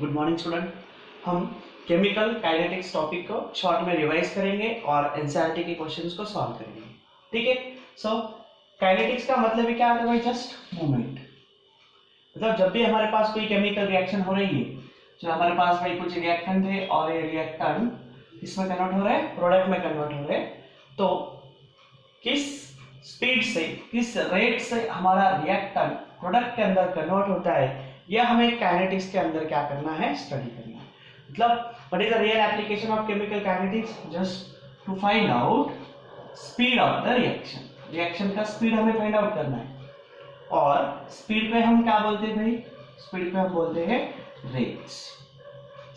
Good morning student. हम chemical kinetics topic को short में रिवाइज करेंगे और एनसीईआरटी के क्वेश्चंस को सॉल्व करेंगे। ठीक है। सो काइनेटिक्स का मतलब क्या होता है भाई? Just movement. मतलब जब भी हमारे पास कोई केमिकल रिएक्शन हो रही है, जो हमारे पास भाई कुछ रिएक्टेंट थे और ये रिएक्टेंट इसमें कन्वर्ट हो रहा है, प्रोडक्ट में कन्वर्ट हो रहे हैं, तो किस स्पीड से, किस रेट से हमारा रिएक्टेंट प्रोडक्ट के अंदर कन्वर्ट होता है, यह हमें काइनेटिक्स के अंदर क्या करना है? स्टडी करना है। मतलब what is the real application of chemical kinetics? Just to find out speed of the reaction. Reaction का स्पीड हमें फाइंड आउट करना है। और स्पीड पे हम क्या बोलते हैं भाई? स्पीड पे हम बोलते हैं रेट्स।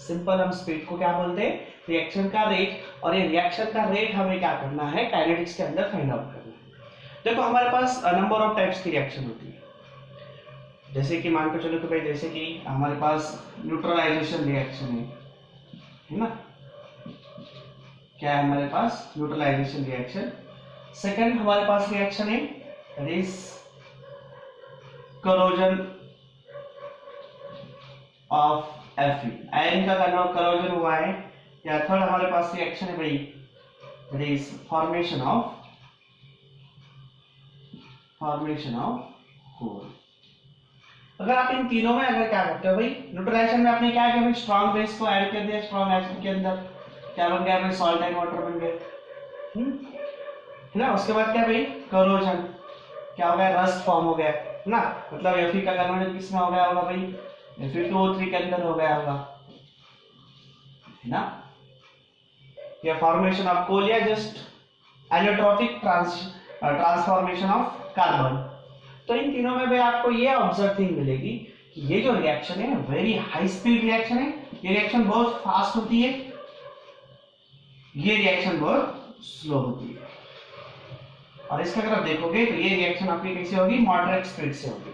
सिंपल, हम स्पीड को क्या बोलते हैं? रिएक्शन का रेट। और ये रिएक्शन का रेट हमें क्या करना है? काइनेटिक्स के अंदर फाइंड आउट करना है। देखो हमारे पास नंबर ऑफ टाइप्स की रिएक्शन होती है। जैसे कि मान के चलो कि भाई, जैसे कि हमारे पास न्यूट्रलाइजेशन रिएक्शन है ना? क्या है हमारे पास? Neutralisation reaction. सेकंड हमारे पास रिएक्शन है that is corrosion of Fe। Iron का करोजन हुआ है। या थर्ड हमारे पास रिएक्शन है भाई that is formation of hole. अगर आप इन तीनों में अगर क्या करते हो भाई, न्यूट्रलाइजेशन में आपने क्या किया भाई? स्ट्रॉन्ग बेस को ऐड कर दिया स्ट्रॉन्ग एसिड के अंदर, क्या बन गया भाई? सॉल्ट एंड वाटर बन गए, है ना? उसके बाद क्या भाई? करोजन, क्या हो गया? रस्ट फॉर्म हो गया, है ना? मतलब Fe का कन्वर्जन किसमें हो गया होगा भाई? Fe2O3 के अंदर हो गया होगा, है ना? या फॉर्मेशन ऑफ कोल, या just allotropic transformation of carbon. तो इन तीनों में भी आपको ये ऑब्जर्व थिंग मिलेगी कि ये जो रिएक्शन है वेरी हाई स्पीड रिएक्शन है। ये रिएक्शन बहुत फास्ट होती है, ये रिएक्शन बहुत स्लो होती है। और इसका अगर आप देखोगे तो ये रिएक्शन आपकी कैसे होगी? मॉडरेट स्पीड से होगी।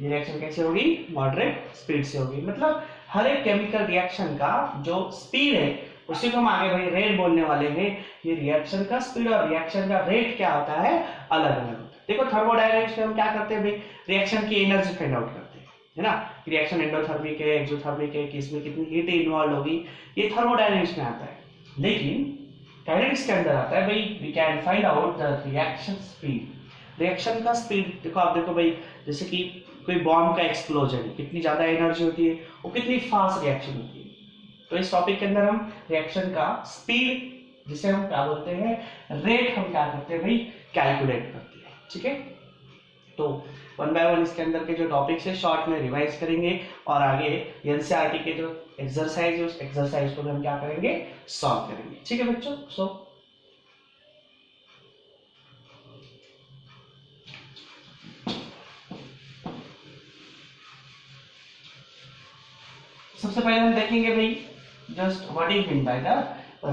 ये रिएक्शन कैसे होगी? मॉडरेट स्पीड से होगी। मतलब हर एक केमिकल रिएक्शन का जो स्पीड है उसी को हम आगे भाई रेट बोलने वाले हैं। ये रिएक्शन का स्पीड और रिएक्शन का रेट क्या होता है? अलग अलग। देखो थर्मोडायनामिक्स में हम क्या करते हैं भाई? रिएक्शन की एनर्जी फाइंड आउट करते हैं, है ना? रिएक्शन एंडोथर्मिक है, एक्सोथर्मिक है, किसमें कितनी हीट इन्वॉल्व होगी, ये थर्मोडायनामिक्स में आता है। लेकिन काइनेटिक्स के अंदर आता है भाई, we can find out the reaction speed. Reaction का स्पीड देखो, आप देखो भाई, जैसे कि कोई बॉम्ब का एक्सप्लोजन, कितनी ज्यादा एनर्जी होती है, वो कितनी फास्ट रिएक्शन होती है। तो इस टॉपिक के अंदर हम रिएक्शन का स्पीड, जिसे हम क्या बोलते हैं? रेट, हम क्या करते हैं भाई? कैलकुलेट करते हैं। ठीक है। तो वन बाय वन इसके अंदर के जो टॉपिक्स है शॉर्ट में रिवाइज करेंगे और आगे एनसीईआरटी के जो एक्सरसाइज है उस एक्सरसाइज को भी हम क्या करेंगे? सॉल्व करेंगे। ठीक है बच्चों। सबसे पहले हम देखेंगे भाई just what is mean by the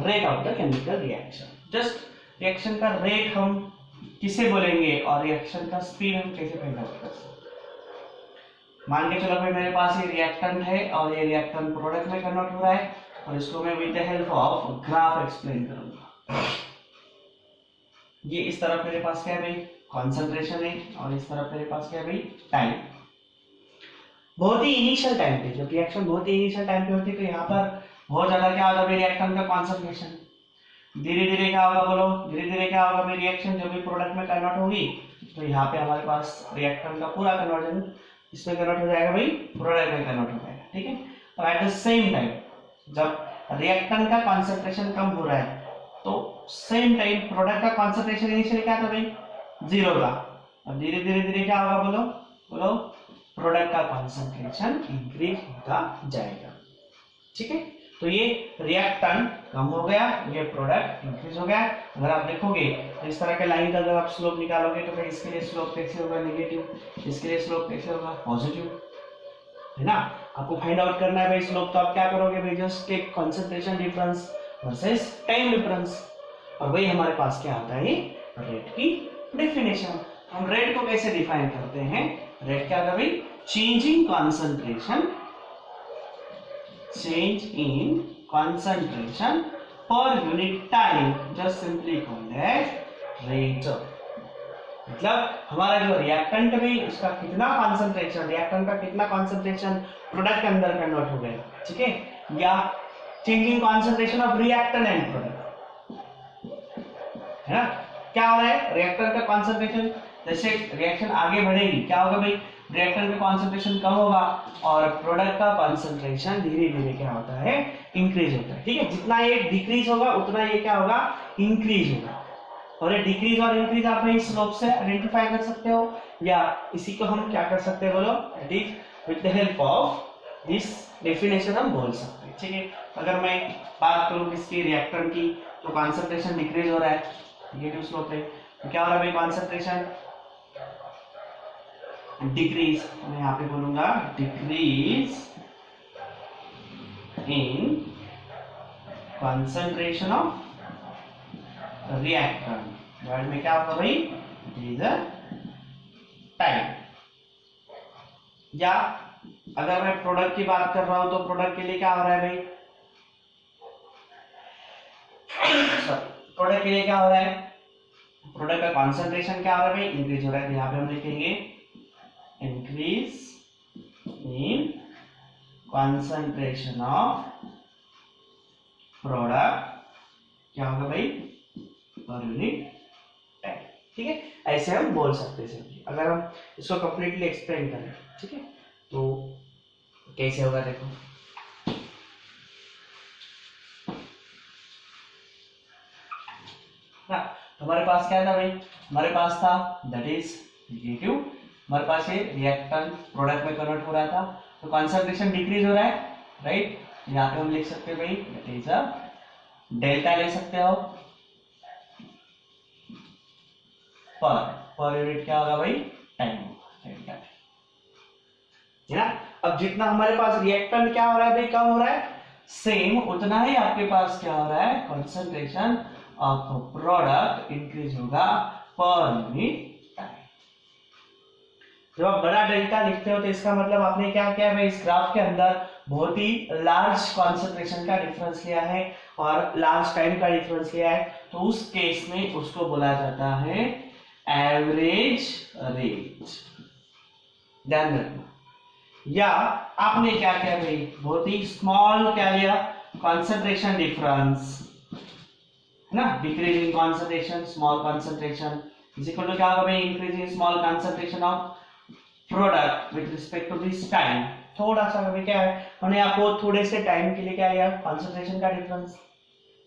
rate of the chemical reaction. Just reaction का रेट हम किसे बोलेंगे और रिएक्शन का स्पीड हम कैसे फाइंड आउट कर सकते हैं? मान के चलो भाई, मेरे पास ये रिएक्टेंट है और ये रिएक्टेंट प्रोडक्ट में कन्वर्ट हो रहा है और इसको मैं with the help of graph explain करूंगा। ये इस तरफ मेरे पास क्या है भाई? कॉन्सेंट्रेशन है और इस तरफ मेरे पास क्या है भाई? टाइम। बहुत ही इनिशियल टाइम पे, जब रिएक्शन बहुत ही इनिशियल टाइम पे होती है तो यहाँ पर बहुत ज्यादा क्या होगा भाई? रिएक्टेंट का कॉन्सेंट्रेशन। धीरे धीरे क्या होगा बोलो? धीरे धीरे क्या होगा भाई? रिएक्शन जब भी प्रोडक्ट में कन्वर्ट होगी तो यहाँ पे हमारे पास रिएक्टेंट का पूरा कन्वर्जन इसमें कन्वर्ट हो जाएगा भाई? प्रोडक्ट में कन्वर्ट हो जाएगा। ठीक है। और एट द सेम टाइम जब रिएक्टेंट का कॉन्सेंट्रेशन कम हो रहा है तो सेम टाइम प्रोडक्ट का कॉन्सेंट्रेशन इनिशियली क्या था भाई? 0 का। और धीरे धीरे धीरे क्या होगा बोलो? बोलो, प्रोडक्ट का कॉन्सेंट्रेशन इंक्रीज होता जाएगा। ठीक है। तो ये रिएक्टेंट कम हो गया, ये प्रोडक्ट इंक्रीज हो गया। अगर आप देखोगे तो इस तरह के लाइन का अगर आप स्लोप निकालोगे तो भाई इसके लिए स्लोप कैसे होगा? नेगेटिव। इसके लिए स्लोप कैसे होगा? पॉजिटिव, है ना? आपको फाइंड आउट करना है भाई स्लोप, तो आप क्या करोगे भाई? Just take concentration difference versus time difference. और भाई हमारे पास क्या आता है? रेट की डेफिनेशन। हम रेट को कैसे डिफाइन करते हैं? रेट क्या होगा भाई? Change in concentration, change in concentration per unit time, just simply called as rate. मतलब हमारा जो रिएक्टेंट में उसका कितना कॉन्सेंट्रेशन, रिएक्टेंट का कितना कॉन्सेंट्रेशन प्रोडक्ट के अंदर कन्वर्ट हो गया, ठीक है, या changing concentration of reactant and product, है ना। क्या हो रहा है, रिएक्टेंट का कॉन्सेंट्रेशन, जैसे रिएक्शन आगे बढ़ेगी क्या होगा भाई, रिएक्टेंट का कॉन्सेंट्रेशन कम होगा और प्रोडक्ट का कॉन्सेंट्रेशन धीरे धीरे क्या होता है, इंक्रीज होता है, ठीक है। जितना ये डिक्रीज होगा उतना ये क्या होगा, इंक्रीज होगा। और ये डिक्रीज और इंक्रीज आप इस स्लोप से आइडेंटिफाई कर सकते हो, या इसी को हम क्या कर सकते हैं बोलो, it is with the help of this definition हम बोल सकते हैं, ठीक है। अगर मैं बात करूं किसकी, रिएक्टेंट की, तो कॉन्सेंट्रेशन डिक्रीज हो रहा है नेगेटिव स्लोप पे, तो क्या हो रहा है भाई, कॉन्सेंट्रेशन डिक्रीज, मैं यहाँ पे बोलूंगा decrease in concentration of reactant, word में क्या होगा भाई, इज अ टाइम। या अगर मैं प्रोडक्ट की बात कर रहा हूं तो प्रोडक्ट के लिए क्या हो रहा है भाई, प्रोडक्ट के लिए क्या हो रहा है, प्रोडक्ट का कॉन्सेंट्रेशन क्या हो रहा है भाई, इंक्रीज हो रहा है, तो यहाँ पे हम लिखेंगे increase in concentration of product, क्या होगा भाई, पर यूनिट टाइम, ठीक है। ऐसे हम बोल सकते हैं। अगर हम इसको कंप्लीटली एक्सप्लेन करें, ठीक है, तो कैसे होगा देखो, ना हमारे पास क्या था भाई, हमारे पास था दैट इज नेगेटिव, हमारे पास ये रिएक्टेंट प्रोडक्ट में कन्वर्ट हो रहा था, तो कॉन्सेंट्रेशन डिक्रीज हो रहा है, राइट। यहाँ पे हम लिख सकते हैं भाई दैट इज अ डेल्टा, ले सकते हो पर यूनिट क्या होगा भाई, टाइम डेल्टा, है ना। अब जितना हमारे पास रिएक्टेंट क्या हो रहा है भाई, कम हो रहा है, सेम उतना ही आपके पास क्या हो रहा है, कंसंट्रेशन ऑफ प्रोडक्ट इंक्रीज होगा पर यूनिट टाइम। जब आप बड़ा डेल्टा लिखते हो तो इसका मतलब आपने क्या किया है, इस ग्राफ के अंदर बहुत ही लार्ज कॉन्सेंट्रेशन का डिफरेंस लिया है और लार्ज टाइम का डिफरेंस लिया है, तो उस केस में उसको बोला जाता है एवरेज रेट, ध्यान रखना। या आपने क्या किया भाई, बहुत ही स्मॉल क्या लिया, कॉन्सेंट्रेशन डिफरेंस, है ना, decrease in concentration small concentration is equal to क्या होगा भाई, increase in small concentration of product with respect to this time. थोड़ा सा अभी क्या है, हमने आपको थोड़े से टाइम के लिए क्या लिया, कॉन्सेंट्रेशन का डिफरेंस,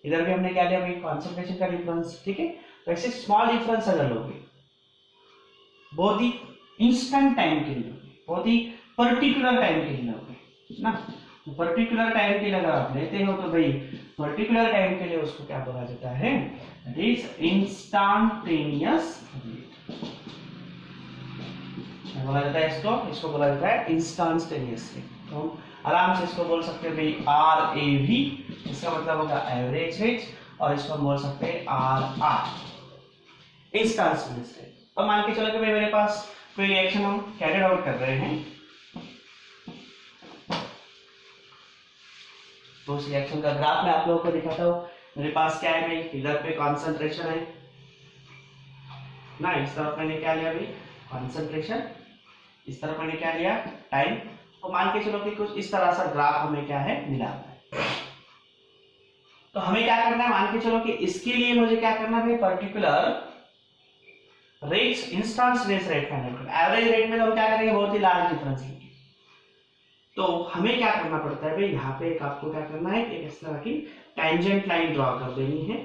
इधर भी हमने क्या लिया भाई, कॉन्सेंट्रेशन का डिफरेंस, ठीक है। तो ऐसे स्मॉल डिफरेंस अगर लोगे, बहुत ही इंस्टेंट टाइम के लिए, बहुत ही पर्टिकुलर टाइम के लिए लोगे ना, पर्टिकुलर टाइम के लिए अगर आप लेते हो तो भाई पर्टिकुलर टाइम के लिए उसको क्या बोला जाता है, दैट इज इंस्टेंटेनियस रेट, क्या बोला जाता है इसको बोला जाता है इंस्टेंटेनियस रेट। तो हम आराम से इसको बोल सकते हैं भाई आर ए वी, इसका मतलब होगा एवरेज रेट, और इसको हम बोल सकते हैं आर आर, इंस्टेंटेनियस रेट। अब मान के चलो कि भाई मेरे पास कोई रिएक्शन हम कैरिड आउट कर रहे हैं, तो उस रिएक्शन का ग्राफ मैं आप लोगों को दिखाता हूँ। मेरे पास क्या है भाई, इधर पे कॉन्सेंट्रेशन है ना, इस तरफ मैंने क्या लिया भाई, कॉन्सेंट्रेशन, इस तरफ मैंने क्या लिया, टाइम। तो मान के चलो कि कुछ इस तरह सा ग्राफ हमें क्या है मिला है, तो हमें क्या करना है, मान के चलो कि इसके लिए मुझे क्या करना है, particular rates, instantaneous rate find करना। एवरेज रेट में तो हम क्या करेंगे, बहुत ही लार्ज डिफरेंस लेंगे, तो हमें क्या करना पड़ता है भाई, यहाँ पे एक आपको क्या करना है, एक इस तरह की टेंजेंट लाइन ड्रॉ कर देनी है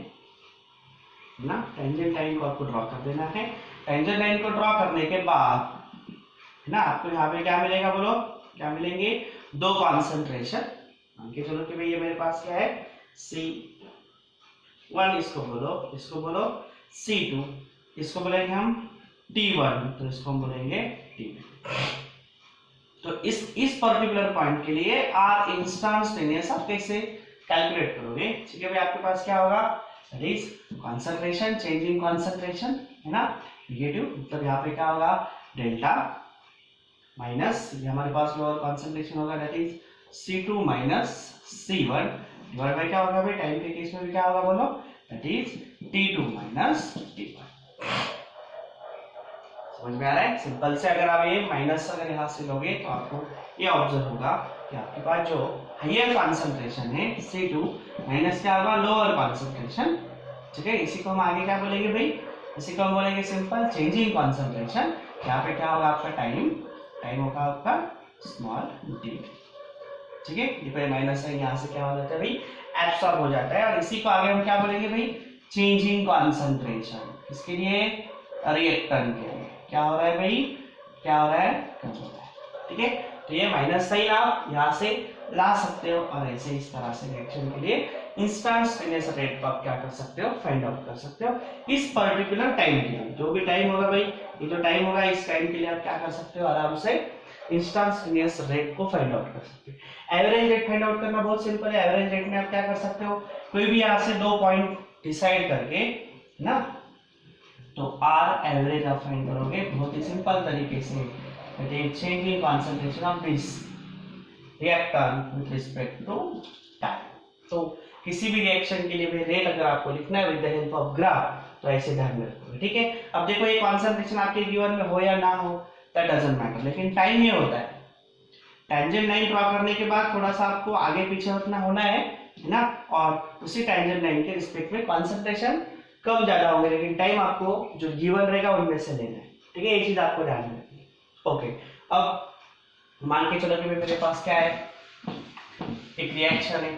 ना, टेंजेंट लाइन को आपको ड्रॉ कर देना है। टेंजेंट लाइन को ड्रॉ करने के बाद ना आपको यहाँ पे क्या मिलेगा, बोलो क्या मिलेंगे, दो कॉन्सेंट्रेशन, मान के चलो कि भाई ये मेरे पास क्या है C1, इसको बोलो C2, इसको बोलेंगे हम T1, तो इसको हम बोलेंगे T2। तो इस पर्टिकुलर पॉइंट के लिए आर इंस्टेंटेनियस आप कैसे कैलकुलेट करोगे, ठीक है भाई, आपके पास क्या होगा, that is concentration changing concentration, है ना, नेगेटिव, मतलब यहाँ पे क्या होगा, डेल्टा माइनस ये हमारे पास लोअर कंसंट्रेशन होगा, that is C2 minus C1 divide by क्या होगा भाई, टाइम के केस में भी क्या होगा बोलो, that is T2 minus T1। समझ में आ रहा है? सिंपल से अगर आप ये माइनस अगर यहाँ से लोगे तो आपको ये ऑब्जर्व होगा कि आपके पास जो हायर कॉन्सेंट्रेशन है C2 माइनस क्या होगा, लोअर कॉन्सेंट्रेशन। ठीक है, इसी को हम आगे क्या बोलेंगे भाई, इसी को हम बोलेंगे सिंपल चेंजिंग कॉन्सेंट्रेशन। यहाँ पे क्या होगा आपका टाइम, टाइम होगा आपका स्मॉल डी। ठीक है, ये माइनस है, यहाँ से क्या हो जाता है भाई, एब्सॉर्ब हो जाता है। और इसी को आगे हम क्या बोलेंगे भाई, चेंजिंग कॉन्सेंट्रेशन। इसके लिए रिएक्टेंट के लिए क्या हो रहा है भाई, क्या हो रहा है, कम हो रहा है। ठीक है, तो ये माइनस साइन आप यहाँ से ला सकते हो और ऐसे इस तरह से रिएक्शन के लिए इंस्टेंटेनियस रेट को आप क्या कर सकते हो, फाइंड आउट कर सकते हो इस पर्टिकुलर टाइम के लिए। जो भी टाइम होगा भाई, ये जो टाइम होगा इस टाइम के लिए आप क्या कर सकते हो, आराम से इंस्टेंटेनियस रेट को फाइंड आउट कर सकते हो। एवरेज रेट फाइंड आउट करना बहुत सिंपल है। एवरेज रेट में आप क्या कर सकते हो, कोई भी यहाँ से 2 पॉइंट डिसाइड करके ना, तो आर एवरेज आप फाइंड करोगे बहुत ही सिंपल तरीके से, changing concentration of this reactant with respect to time. तो किसी भी रिएक्शन के लिए भी रेट अगर आपको लिखना है with the help of graph, तो ऐसे ध्यान में रखोगे। ठीक है, अब देखो ये कॉन्सेंट्रेशन आपके गिवन में हो या ना हो दैट डजंट मैटर, लेकिन टाइम ये होता है, टेंजेंट लाइन ड्रॉ करने के बाद थोड़ा सा आपको आगे पीछे उतना होना है ना, और उसी टेंजेंट लाइन के रिस्पेक्ट में कॉन्सेंट्रेशन कम ज्यादा होंगे, लेकिन टाइम आपको जो गिवन रहेगा उनमें से लेना है। ठीक है, ये चीज आपको ध्यान में रखनी है। ओके, अब मान के चलो कि मेरे पास क्या है, एक रिएक्शन है,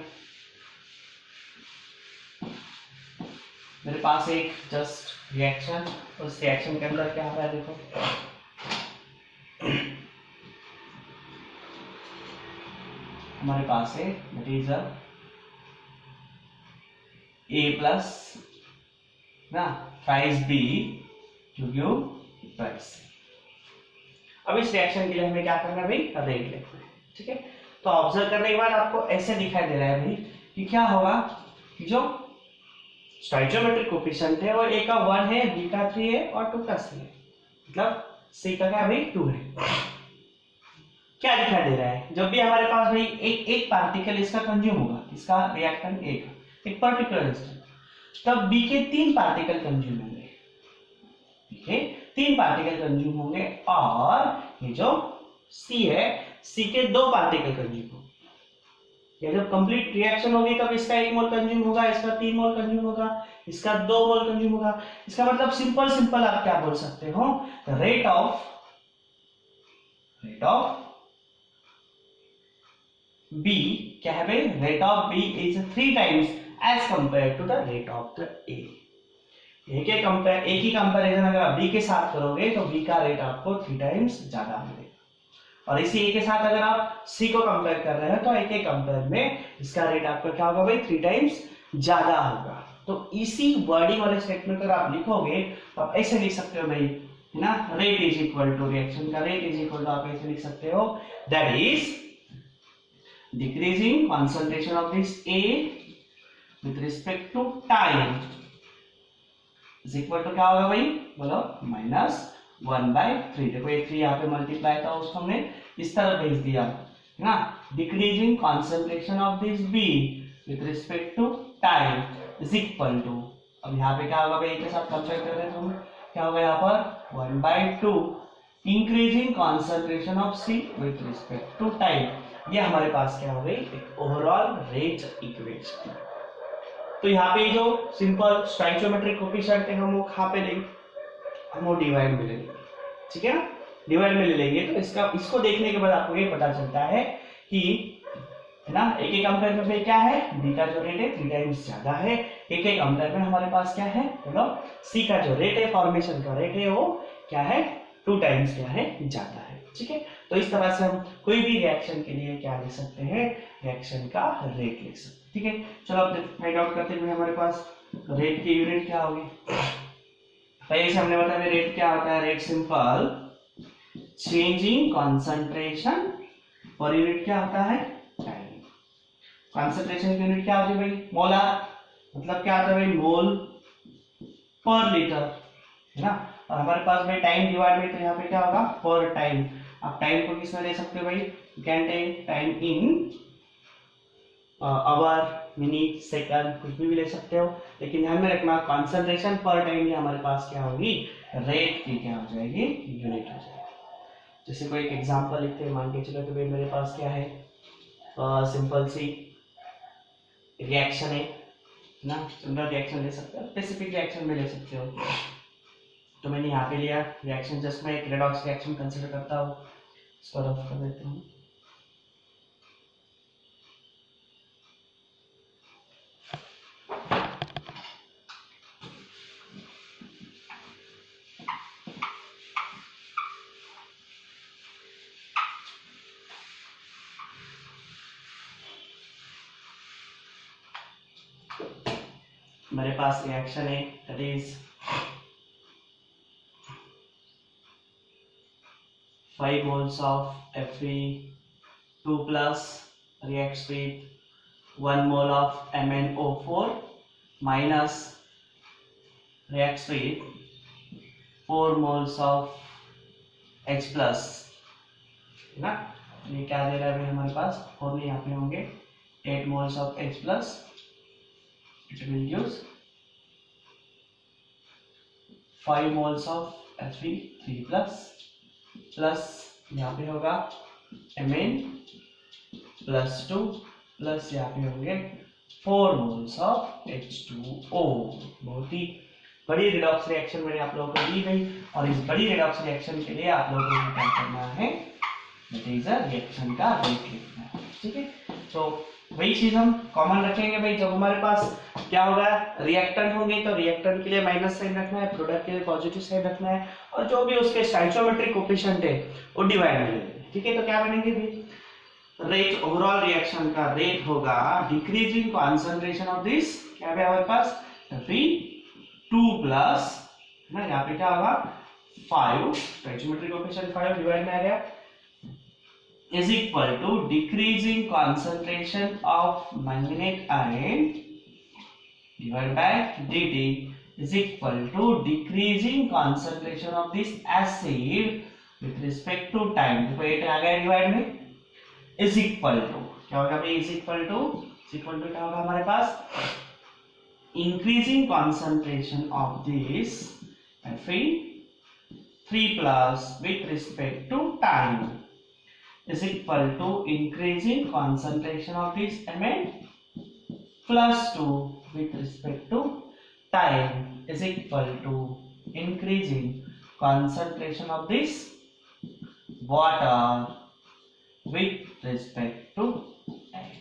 मेरे पास एक जस्ट रिएक्शन, उस रिएक्शन के अंदर क्या हो रहा है देखो, हमारे पास है मटेरियल A प्लस ना price B to give price. अब इस रिएक्शन के लिए हमें क्या करना है भाई, रेट लिखना है। ठीक है, तो ऑब्जर्व करने के बाद आपको ऐसे दिखाई दे रहा है भाई कि क्या होगा, कि जो स्टोइचियोमेट्रिक कोएफिशिएंट है वो A का 1 है, B का 3 है और 2 का 3 है, मतलब C का क्या भाई 2 है। क्या दिखाई दे रहा है, जब भी हमारे पास भाई एक पार्टिकल इसका कंज्यूम होगा, इसका रिएक्टेंट A का एक पर्टिकुलर इंस्टेंट, तब B के 3 पार्टिकल कंज्यूम होंगे। ठीक है, 3 पार्टिकल कंज्यूम होंगे, और ये जो C है, C के 2 पार्टिकल कंज्यूम होंगे। ये जब कंप्लीट रिएक्शन होगी तब इसका 1 मोल कंज्यूम होगा, इसका 3 मोल कंज्यूम होगा, इसका 2 मोल कंज्यूम होगा। इसका मतलब सिंपल सिंपल आप क्या बोल सकते हो, रेट ऑफ B क्या है भाई, rate of B is 3 times as compare to the rate of the A। A की कंपैरिजन अगर आप B के साथ करोगे तो B का रेट आपको 3 टाइम्स ज्यादा मिलेगा, और इसी A के साथ अगर आप C को कंपेयर कर रहे हो तो A के कंपेयर में इसका रेट आपका क्या होगा भाई, 3 टाइम्स ज्यादा होगा। तो इसी वर्डिंग वाले स्टेटमेंट अगर आप लिखोगे तो आप ऐसे लिख सकते हो भाई, है ना, rate is equal to, reaction का रेट इज इक्वल टू आप ऐसे लिख सकते हो, that is decreasing concentration of this A with respect to time is equal to क्या होगा भाई, बोलो -1/3। देखो ये 3 यहाँ पे मल्टीप्लाई था, उसको हमने इस तरह भेज दिया, है ना। Decreasing concentration of this B with respect to time is equal to, अब यहाँ पे क्या होगा भाई, एक के साथ कंपेयर कर रहे हैं हम, क्या होगा यहाँ पर 1/2 increasing concentration of C with respect to time। ये हमारे पास क्या हो गई, एक ओवरऑल रेट इक्वेशन। तो यहाँ पे जो सिंपल स्टोइचियोमेट्रिक कोएफिशिएंट है हम वो कहाँ पे लेंगे, हम वो डिवाइड में ले लेंगे। ठीक है ना, डिवाइड में ले लेंगे तो इसको देखने के बाद आपको ये पता चलता है कि, है ना, एक एक कंपेयर में क्या है, B का जो रेट है 3 टाइम्स ज्यादा है, एक एक कंपेयर में हमारे पास क्या है, बोलो C का जो रेट है, फॉर्मेशन का रेट है, वो क्या है 2 टाइम्स क्या है, ज्यादा है। ठीक है, तो इस तरह से हम कोई भी रिएक्शन के लिए क्या लिख सकते हैं, रिएक्शन का रेट लिख सकते हैं। ठीक है, चलो अब फाइंड आउट करते हुए हमारे पास रेट की यूनिट क्या होगी। पहले से हमने बताया रेट क्या होता है, रेट सिंपल चेंजिंग कॉन्सेंट्रेशन, और यूनिट क्या होता है, टाइम। कॉन्सेंट्रेशन की यूनिट क्या होती है भाई, मोलार, मतलब क्या होता है भाई, मोल पर लीटर, है ना। और हमारे पास भाई टाइम डिवाइड में, तो यहाँ पे क्या होगा, पर टाइम। आप टाइम को किसमें ले सकते हो भाई, you can take time in hour, minute, second, कुछ भी ले सकते हो, लेकिन ध्यान में रखना कॉन्सेंट्रेशन पर टाइम ये हमारे पास क्या होगी, रेट की क्या हो जाएगी, यूनिट हो जाएगी। जैसे कोई एक एग्जांपल लिखते हैं, मान के चलो कि भाई मेरे पास क्या है, सिंपल सी रिएक्शन है ना, सिंपल रिएक्शन ले सकते हो, स्पेसिफिक रिएक्शन में ले सकते हो। तो मैंने यहाँ पे लिया रिएक्शन, जस्ट मैं एक रेडॉक्स रिएक्शन कंसिडर करता हूँ, इसको रफ कर देता हूँ। मेरे पास रिएक्शन है, that is 5 moles of Fe2 plus reacts with 1 mole of MnO4 minus reacts with 4 moles of H plus, है ना। ये क्या दे रहा है भाई हमारे पास, 4 में यहाँ पे होंगे 8 moles of H plus, it will use 5 moles of Fe3 plus plus यहाँ पे होगा Mn+2 प्लस यहाँ पे होंगे 4 moles of H2O। बहुत ही बड़ी रिडॉक्स रिएक्शन मैंने आप लोगों को दी गई, और इस बड़ी रिडॉक्स रिएक्शन के लिए आप लोगों को क्या करना है, दैट इज अ रिएक्शन का रेट लिखना है, ठीक है। तो वही चीज हम कॉमन रखेंगे भाई, जब हमारे पास क्या होगा, रिएक्टेंट होंगे तो रिएक्टेंट के लिए माइनस साइन रखना है, प्रोडक्ट के लिए पॉजिटिव साइन रखना है, और जो भी उसके स्टोइकियोमेट्रिक कोएफिशिएंट है वो डिवाइड में लेंगे, ठीक है। तो क्या बनेंगे भाई, रेट ओवरऑल रिएक्शन का रेट होगा डिक्रीजिंग कॉन्सेंट्रेशन ऑफ दिस, क्या है हमारे पास Fe2 प्लस ना, यहाँ पे क्या होगा 5, स्टोइकियोमेट्रिक कोएफिशिएंट 5 डिवाइड में आ गया, is equal to decreasing concentration of manganate ion divided by dt is equal to decreasing concentration of this acid with respect to time। देखो 8 आ गया डिवाइड में, is equal to क्या होगा भाई, is equal to क्या होगा हमारे पास, increasing concentration of this Fe3 plus with respect to time is equal to increasing concentration of this Mn+2 with respect to time is equal to increasing concentration of this water with respect to time।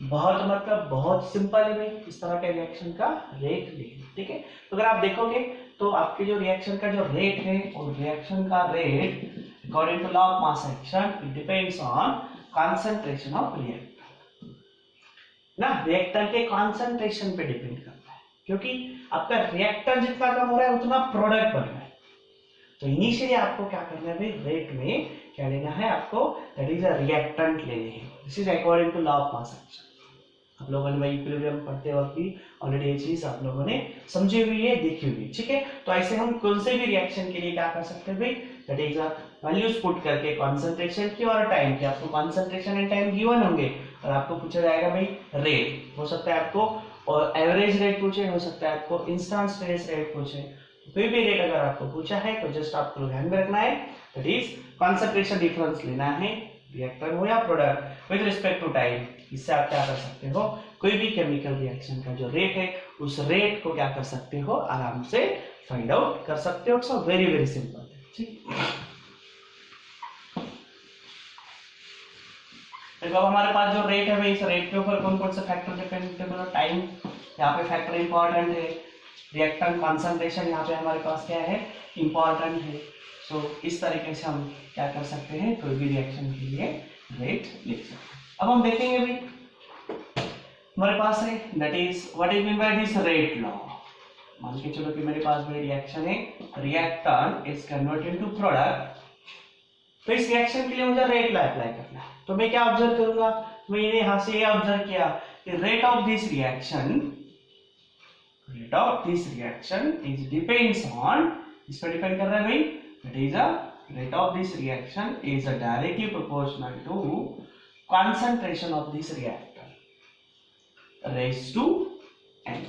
बहुत मतलब बहुत simple है भाई, इस तरह के reaction का rate लिखना, ठीक है। तो अगर आप देखोगे तो आपके जो रिएक्शन का जो रेट है, और रिएक्शन का rate according to law of mass action it depends on concentration of reactant ना, रिएक्टेंट के concentration पे डिपेंड करता है, क्योंकि आपका रिएक्टेंट जितना कम हो रहा है उतना प्रोडक्ट बढ़ रहा है। तो इनिशियली आपको क्या करना है भाई, रेट में क्या लेना है आपको, दैट इज अ रिएक्टेंट लेने हैं, this is according to law of mass action. आप लोगों ने भाई इक्विलिब्रियम पढ़ते वक्त भी ऑलरेडी ये चीज आप लोगों ने समझी हुई है, देखी हुई, ठीक है। तो ऐसे हम कौन से भी रिएक्शन के लिए क्या कर सकते हैं भाई, दैट इज वैल्यूज पुट करके कॉन्सेंट्रेशन की और टाइम की, आपको कॉन्सेंट्रेशन एंड टाइम गिवन होंगे, और आपको पूछा जाएगा भाई रेट, हो सकता है आपको और एवरेज रेट पूछे, हो सकता है आपको इंस्टेंटेनियस रेट पूछे, कोई भी रेट अगर आपको पूछा है तो जस्ट आपको ध्यान में रखना है, दैट इज कॉन्सेंट्रेशन डिफरेंस लेना है, रिएक्टर हो या product, with respect to time. इससे आप क्या कर सकते हो, कोई भी केमिकल रिएक्शन का जो रेट है उस रेट को क्या कर सकते हो, आराम से फाइंड आउट कर सकते हो। सो वेरी वेरी सिंपल, ठीक। देखो हमारे पास जो रेट है भाई, इस रेट के ऊपर कौन कौन से फैक्टर डिपेंडेबल है, टाइम यहाँ पे फैक्टर इंपॉर्टेंट है, रिएक्टेंट कॉन्सेंट्रेशन यहाँ पे हमारे पास क्या है, इंपॉर्टेंट है। सो इस तरीके से हम क्या कर सकते हैं, कोई भी रिएक्शन के लिए रेट लिख सकते हैं। अब हम देखेंगे भाई हमारे पास है, that is what is mean by this rate law. मान के चलो कि मेरे पास में रिएक्शन है, reactant is converted into product, तो इस रिएक्शन के लिए मुझे रेट लॉ अप्लाई करना है। तो मैं क्या ऑब्जर्व करूंगा, मैंने यहां से ये ऑब्जर्व किया कि rate of this reaction is depends on, इस पर डिपेंड कर रहा है भाई, that is a rate of this reaction is a directly proportional to concentration of this reactor। Raise to n।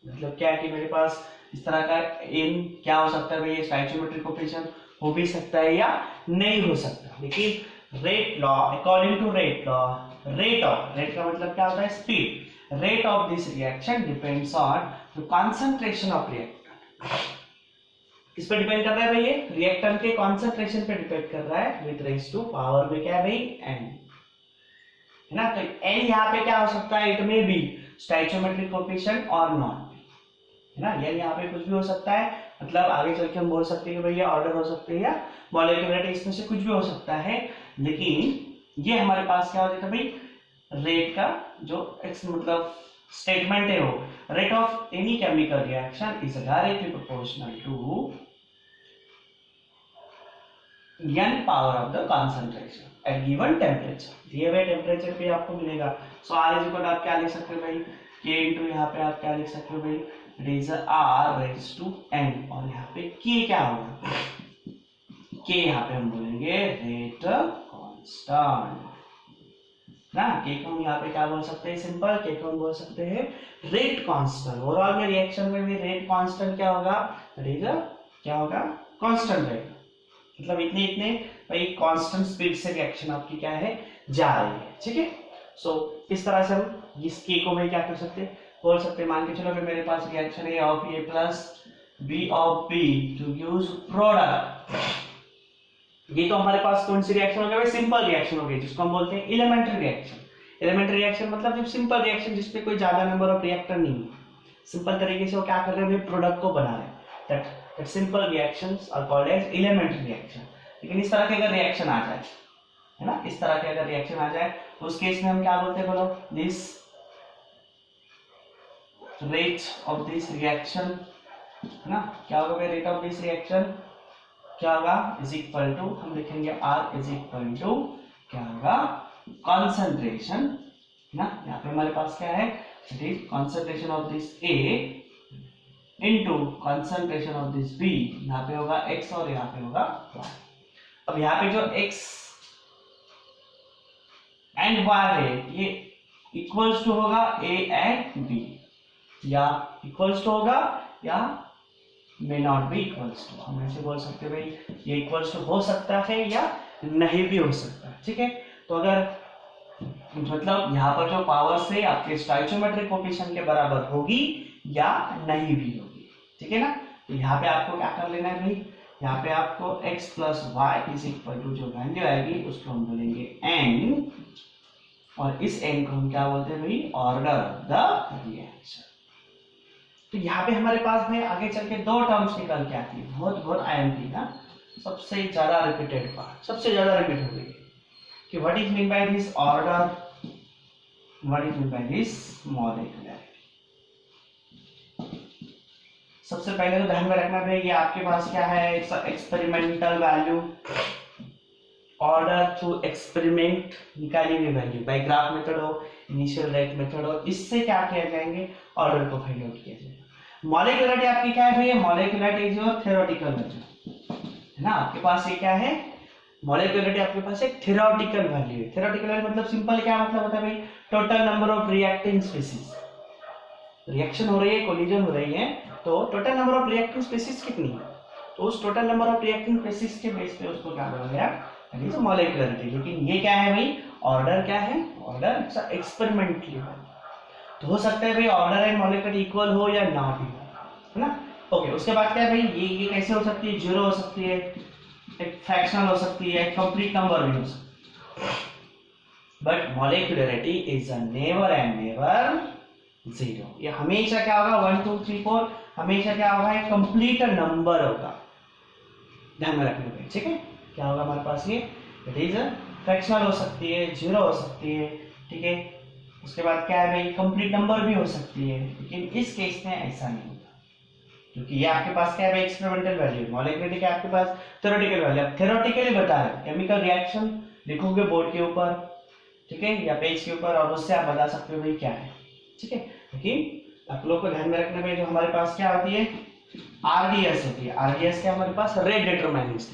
मतलब क्या है कि मेरे पास इस तरह का n क्या हो सकता है भाई, स्टोइचियोमेट्रिक कोएफिशिएंट हो भी सकता है या नहीं हो सकता। लेकिन rate law, according to rate law, rate का मतलब क्या होता है, speed. Rate of this reaction depends on the concentration of reactant. किस पे डिपेंड कर रहा है भाई, ये रिएक्टेंट के कंसंट्रेशन पे डिपेंड कर रहा है, विद रेज टू पावर में क्या है भाई, n, है ना। तो n यहाँ पे क्या हो सकता है, इट मे बी स्टोइचियोमेट्रिक कोएफिशिएंट और नॉट, है ना। n यहाँ पे कुछ भी हो सकता है, मतलब आगे चल के हम बोल सकते हैं कि भाई ये ऑर्डर हो सकते हैं या मॉलिक्यूलरिटी, इसमें से कुछ भी हो सकता है। लेकिन ये हमारे पास क्या हो जाता है भाई, रेट का जो x मतलब स्टेटमेंट है, वो rate of any chemical reaction is directly proportional to n power of the concentration at given temperature. दिए हुए टेम्परेचर पे आपको मिलेगा। सो r इज इक्वल आप क्या लिख सकते हो भाई, k इनटू यहाँ पे आप क्या लिख सकते हो भाई, it is r raise to n, और यहाँ पे k क्या होगा, k यहाँ पे हम बोलेंगे रेट कांस्टेंट ना। k को हम यहाँ पे क्या बोल सकते हैं, सिंपल k को हम बोल सकते हैं रेट कांस्टेंट। ओवरऑल में रिएक्शन में भी रेट कांस्टेंट क्या होगा, इट इज क्या होगा, कांस्टेंट रहेगा। मतलब इतने इतने भाई कांस्टेंट स्पीड से रिएक्शन आपकी क्या है, जा रही है, ठीक है। सो इस तरह से हम इस k को भाई क्या कर सकते हैं, बोल सकते हैं, मान के चलो कि मेरे पास रिएक्शन है of a plus b of b two gives product. ये तो हमारे पास कौन सी रिएक्शन हो गई भाई, सिंपल रिएक्शन हो गई, जिसको हम बोलते हैं एलिमेंट्री रिएक्शन। एलिमेंट्री रिएक्शन मतलब जब सिंपल रिएक्शन जिसपे कोई ज्यादा नंबर ऑफ रिएक्टर नहीं है, सिंपल तरीके से वो क्या कर रहे हैं भाई, प्रोडक्ट को बना रहे हैं। That simple reactions are called as elementary reaction. लेकिन इस तरह के अगर रिएक्शन आ जाए, है ना, इस तरह के अगर रिएक्शन आ जाए तो उस केस में हम क्या बोलते हैं, बोलो, this rate of this reaction, है ना, क्या होगा भाई, रेट ऑफ दिस रिएक्शन क्या होगा, इज इक्वल टू, हम लिखेंगे r इज इक्वल टू क्या होगा, कंसंट्रेशन, है ना। यहाँ पे हमारे पास क्या है, it is concentration of this a into concentration of this b। यहाँ पे होगा x और यहाँ पे होगा y। अब यहाँ पे जो x एंड y है ये इक्वल्स टू होगा a एंड b, या इक्वल्स टू होगा या may not be equals to. हम ऐसे बोल सकते हैं भाई ये इक्वल्स टू हो सकता है या नहीं भी हो सकता है, ठीक है। तो अगर मतलब यहाँ पर जो पावर से आपके स्टोइचियोमेट्रिक कोएफिशिएंट के बराबर होगी या नहीं भी होगी, ठीक है ना। तो यहाँ पे आपको क्या कर लेना है भाई, यहाँ पे आपको x plus Y is equal to जो वैल्यू आएगी उसको हम बोलेंगे n, और इस n को हम क्या बोलते हैं भाई, ऑर्डर ऑफ द रिएक्शन। तो यहाँ पे हमारे पास में आगे चल के दो टर्म्स निकल के आती है, बहुत बहुत आईएमपी का सबसे ज्यादा रिपीटेड पार्ट, सबसे ज्यादा रिपीट हो गई कि what is mean by this order, what is mean by this molecularity. सबसे पहले तो ध्यान में रखना है ये आपके पास क्या है, experimental value, order through experiment निकाली हुई वैल्यू, बाय ग्राफ मेथड हो, इनिशियल रेट मेथड हो, इससे क्या किया जाएंगे, ऑर्डर को फाइंड आउट किया जाएगा। मॉलिक्यूलरिटी आपकी क्या है भैया, molecularity is your theoretical value, है ना। आपके पास ये क्या है, मॉलिक्यूलरिटी आपके पास एक थ्योरेटिकल वैल्यू है। थ्योरेटिकल वैल्यू मतलब सिंपल क्या मतलब होता है भाई, total number of reacting species, reaction हो रही है, कोलिजन हो रही है, तो total number of reacting species कितनी है, तो उस total number of reacting species के बेस पे उसको क्या बोला गया, दैट इज मॉलिक्यूलरिटी। लेकिन ये क्या है भाई, ऑर्डर क्या है, ऑर्डर एक्सपेरिमेंटली तो हो सकता है भाई ऑर्डर एंड मॉलिक्यूलरिटी इक्वल हो या ना भी हो, है ना। ओके, उसके बाद क्या है भाई, ये कैसे हो सकती है, जीरो हो सकती है, एक फ्रैक्शनल हो सकती है, कंप्लीट नंबर भी हो सकती है, but molecularity is a never and never zero. ये हमेशा क्या होगा, 1 2 3 4 हमेशा क्या होगा, एक कंप्लीट नंबर होगा, ध्यान में रखना है, ठीक है। क्या होगा हमारे पास, ये इट इज फ्रैक्शनल हो सकती है, जीरो हो सकती है, ठीक है। उसके बाद क्या है भाई, कंप्लीट नंबर भी हो सकती है, लेकिन इस केस में ऐसा नहीं होगा, क्योंकि ये आपके पास क्या है, एक्सपेरिमेंटल वैल्यू, मॉलिक्यूलरिटी का आपके पास थ्योरेटिकल वैल्यू। अब थ्योरेटिकली बता रहे केमिकल रिएक्शन लिखोगे बोर्ड के ऊपर, ठीक है, या पेज के ऊपर, और उससे आप बता सकते हो भाई क्या है, ठीक है। लेकिन आप लोग को ध्यान में रखना है जो हमारे पास क्या होती है, आरडीएस होती है। आरडीएस क्या हमारे पास, रेट डिटरमिनेंट्स।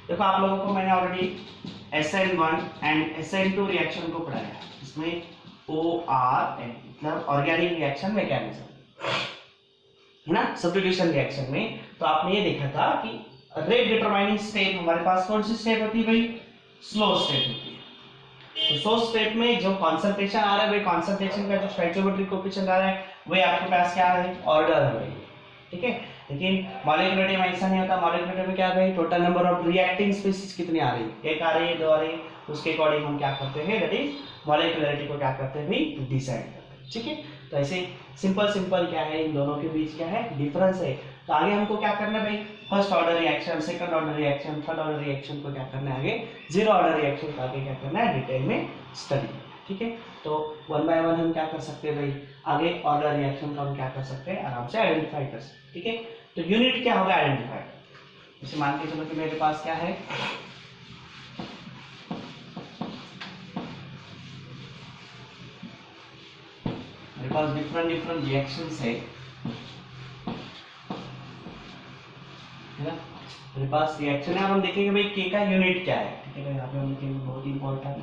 देखो आप लोगों को मैंने already SN1 and SN2 reaction को पढ़ाया, इसमें ORM मतलब ऑर्गेनिक रिएक्शन मैकेनिज्म, है ना, सब्स्टिट्यूशन रिएक्शन में। तो आपने ये देखा था कि रेट डिटरमाइनिंग स्टेप हमारे पास कौन सी स्टेप होती है भाई, स्लो स्टेप होती है। तो स्लो स्टेप में जो कॉन्सेंट्रेशन आ रहा है, वही कॉन्सेंट्रेशन का जो स्टोइकियोमेट्रिक कोएफिशिएंट आ रहा है, वही आपके पास क्या है, ऑर्डर है भाई, ठीक है। लेकिन मॉलिक्यूलरिटी में ऐसा नहीं होता। मॉलिक्यूलरिटी में क्या है भाई, total number of reacting species कितनी आ रही है, एक आ रही है, दो आ रही है, उसके अकॉर्डिंग हम क्या करते हैं, दैट इज मॉलिक्यूलरिटी को क्या करते हैं भाई, डिसाइड करते हैं, ठीक है। तो ऐसे सिंपल क्या है, इन दोनों के बीच क्या है, डिफरेंस है। तो आगे हमको क्या करना है भाई, first order reaction, second order reaction, third order reaction को क्या करना है, आगे जीरो ऑर्डर रिएक्शन का आगे क्या करना है, डिटेल में स्टडी, ठीक है। तो वन बाय वन हम क्या कर सकते हैं भाई, आगे ऑर्डर रिएक्शन का हम क्या कर सकते हैं, आराम से आइडेंटिफाई कर सकते हैं, ठीक है। तो यूनिट क्या होगा, आइडेंटिफाई। जैसे मान के चलो कि मेरे पास क्या है, मेरे पास डिफरेंट रिएक्शंस है ना, मेरे पास रिएक्शन है। अब हम देखेंगे भाई के का यूनिट क्या है, ठीक है। यहाँ पे हम लिखेंगे बहुत ही important,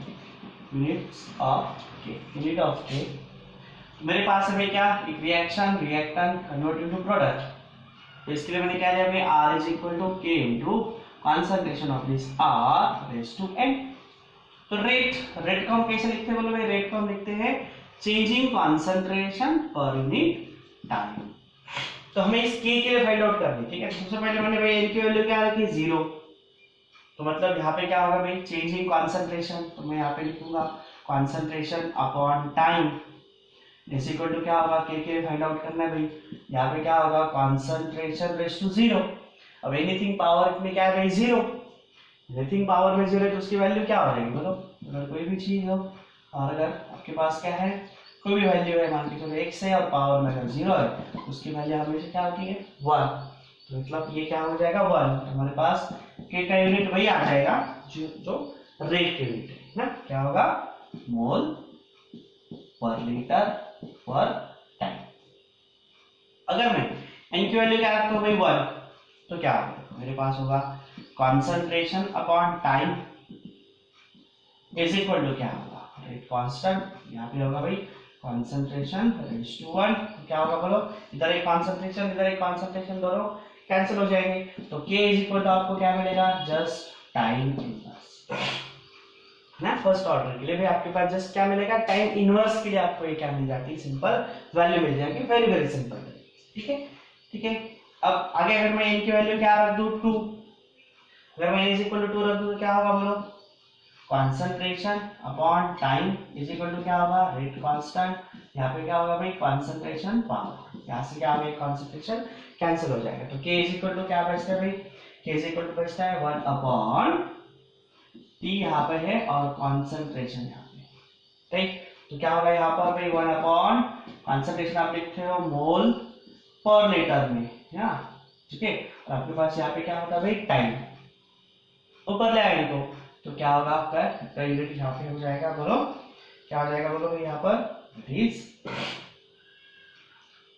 units of K, unit of K. मेरे पास है भाई क्या, एक reaction, reactant convert into product. तो इसके लिए मैंने क्या लिया भाई, R is equal to K into concentration of this R raise to n। तो रेट को हम कैसे लिखते हैं बोलो भाई, रेट को हम लिखते हैं changing concentration per unit time. तो हमें इस के लिए फाइंड आउट करनी, ठीक है। सबसे पहले मैंने भाई n की वैल्यू क्या रखी, 0। तो मतलब यहाँ पे क्या होगा भाई, चेंजिंग कॉन्सेंट्रेशन, तो मैं यहाँ पे लिखूंगा concentration upon time is equal to क्या होगा, के फाइंड आउट करना है भाई। यहाँ पे क्या होगा, कॉन्सेंट्रेशन रेज टू 0। अब एनीथिंग पावर में क्या है भाई, 0। एनीथिंग पावर में 0 है तो उसकी वैल्यू क्या हो जाएगी बोलो, अगर कोई भी चीज हो और अगर आपके पास क्या है, कोई भी वैल्यू है, मान के चलो x है और पावर में अगर 0 है तो उसकी वैल्यू हमेशा क्या होती है, 1। तो मतलब ये क्या हो जाएगा, 1। तो हमारे पास k का यूनिट वही आ जाएगा जो रेट के यूनिट है ना, क्या होगा, मोल पर लीटर पर टाइम। अगर मैं n की वैल्यू क्या रखता हूँ भाई, 1, तो क्या होगा, मेरे पास होगा concentration upon time is equal to क्या होगा, रेट कांस्टेंट, यहाँ पे होगा भाई कॉन्सेंट्रेशन रेज टू 1। क्या होगा बोलो, इधर एक कॉन्सेंट्रेशन, इधर एक कॉन्सेंट्रेशन, दोनों कैंसिल हो जाएंगे। तो k इज इक्वल टू आपको क्या मिलेगा, जस्ट टाइम इनवर्स, ना। फर्स्ट ऑर्डर के लिए भी आपके पास जस्ट क्या मिलेगा, टाइम इनवर्स के लिए आपको ये क्या मिल जाती है, सिंपल वैल्यू मिल जाएगी, वेरी सिंपल, ठीक है, ठीक है। अब आगे अगर मैं n की वैल्यू क्या रख दूं, 2, अगर मैं n इज इक्वल टू 2 रख दूं तो क्या होगा बोलो, concentration upon time is equal to क्या होगा, रेट कांस्टेंट, यहाँ पे क्या होगा भाई, कॉन्सेंट्रेशन पावर, यहाँ से क्या होगा, कॉन्सेंट्रेशन कैंसिल हो जाएगा। तो k इज इक्वल टू क्या बचता है भाई, k इज इक्वल टू बचता है 1 अपॉन t यहाँ पे है और कॉन्सेंट्रेशन यहाँ पे, ठीक। तो क्या होगा यहाँ पर भाई, 1 अपॉन कॉन्सेंट्रेशन आप लिखते हो मोल पर लीटर में, ठीक है। और आपके पास यहाँ पे क्या होता है भाई, टाइम, ऊपर ले आएंगे तो क्या होगा आपका यूनिट यहाँ पे हो जाएगा, बोलो क्या हो जाएगा, बोलो यहाँ पर इट इज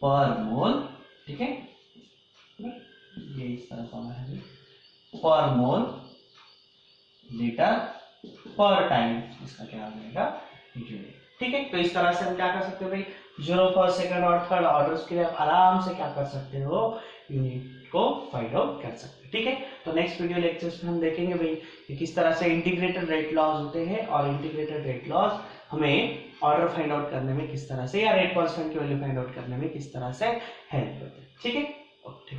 पर मोल, ठीक है, ये इस तरह फॉर्मूला है, पर मोल लीटर पर टाइम, इसका क्या हो जाएगा, यूनिट, ठीक है। तो इस तरह से हम क्या कर सकते हो भाई, 0 फर्स्ट सेकंड और थर्ड ऑर्डर्स के लिए आप आराम से क्या कर सकते हो, यूनिट को फाइंड आउट कर सकते हो, ठीक है। तो नेक्स्ट वीडियो लेक्चर्स में हम देखेंगे भाई कि किस तरह से इंटीग्रेटेड रेट लॉज होते हैं और इंटीग्रेटेड रेट लॉज हमें ऑर्डर फाइंड आउट करने में किस तरह से, या रेट कांस्टेंट की वैल्यू फाइंड आउट करने में किस तरह से हेल्प करते हैं, ठीक है। ओके।